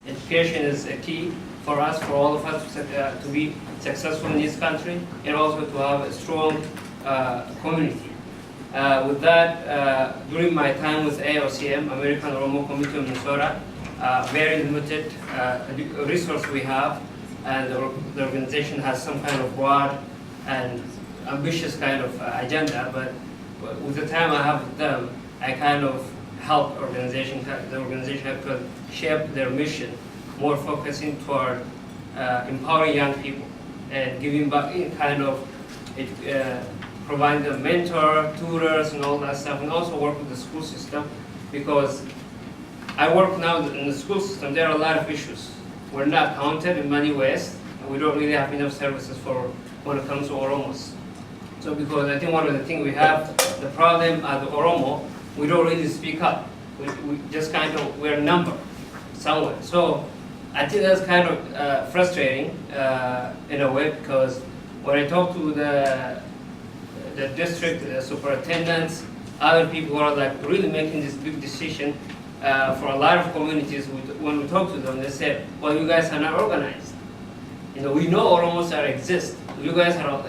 Education is a key for us, for all of us to be successful in this country, and also to have a strong community. With that, during my time with AOCM, American Oromo Community of Minnesota, very limited resource we have, and the organization has some kind of broad and ambitious kind of agenda, but with the time I have with them, I kind of help the organization to shape their mission, more focusing toward empowering young people and giving back, kind of providing them mentor, tutors, and all that stuff, and also work with the school system, because I work now in the school system. There are a lot of issues. We're not counted in many ways, and we don't really have enough services for when it comes to Oromos. So because I think one of the things we have, the problem at the Oromo, we don't really speak up. We just kind of, we're a number somewhere. So I think that's kind of frustrating in a way, because when I talk to the district, the superintendents, other people who are like really making this big decision for a lot of communities, when we talk to them, they said, well, you guys are not organized. You know, we know Oromos exist. You guys are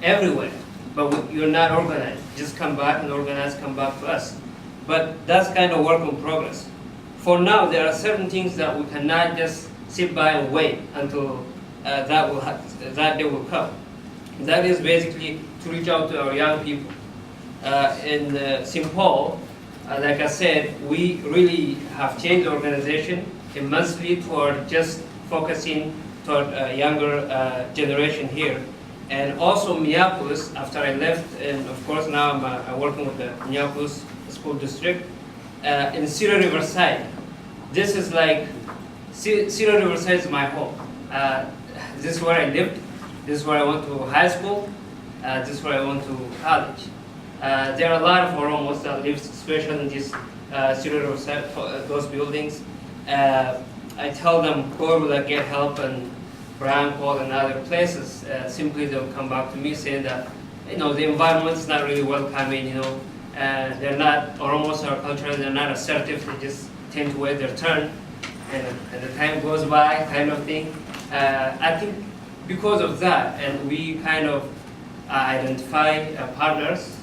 everywhere, but you're not organized. Just come back and organize, come back to us. But that's kind of work in progress. For now, there are certain things that we cannot just sit by and wait until that day will come. That is basically to reach out to our young people. In St. Paul, like I said, we really have changed the organization immensely toward just focusing toward a younger generation here. And also Minneapolis, after I left, and of course now I'm working with the Minneapolis School District, in Cedar Riverside. This is like, Cedar Riverside is my home. This is where I lived, this is where I went to high school, this is where I went to college. There are a lot of Oromos that live, especially in this Cedar Riverside, those buildings. I tell them, go over there, get help, and Brian, Paul, and other places, simply they'll come back to me saying that, you know, the environment's not really welcoming, you know, they're not, Oromos are cultural, they're not assertive, they just tend to wait their turn, and the time goes by, kind of thing. I think because of that, and we kind of identify partners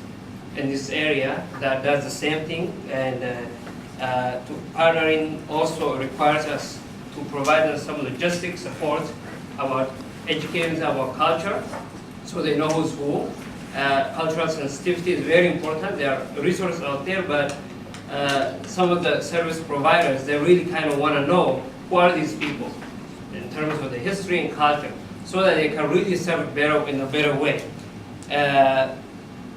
in this area that does the same thing, and to partnering also requires us to provide them some logistic support about educating them about culture, so they know who's who. Cultural sensitivity is very important. There are resources out there, but some of the service providers, they really kind of want to know who are these people in terms of the history and culture, so that they can really serve better in a better way.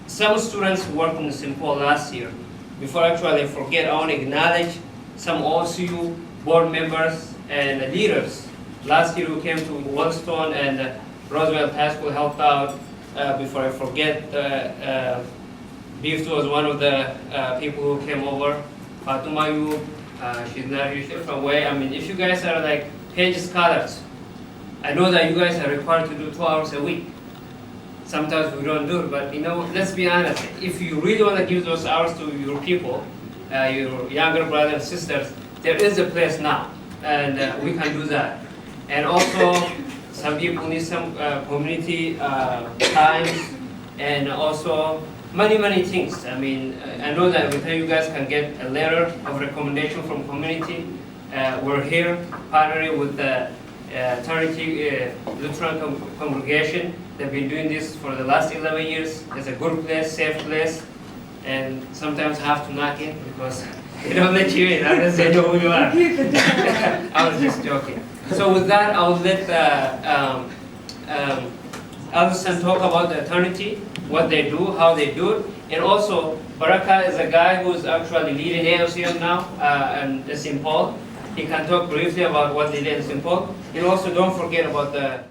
Some students who worked in St. Paul last year, before actually I forget, I want to acknowledge some OCU board members and leaders. Last year we came to Wellstone, and Roosevelt High School helped out. Before I forget, Beef was one of the people who came over. Fatuma Yu, she's not usually from away. I mean, if you guys are like page scholars, I know that you guys are required to do 2 hours a week. Sometimes we don't do it, but you know, let's be honest. If you really want to give those hours to your people, your younger brothers and sisters, there is a place now, and we can do that. And also, some people need some community times, and also many things. I mean, I know that every time you guys can get a letter of recommendation from community. We're here partnering with the Eternity Lutheran congregation. They've been doing this for the last 11 years. It's a good place, safe place, and sometimes I have to knock in because they don't let you in unless they know who you are. I was just joking. So with that, I'll let Alison talk about the Eternity, what they do, how they do it, and also Baraka is a guy who's actually leading AOCM now in St. Paul. He can talk briefly about what they did in St. Paul. And also don't forget about the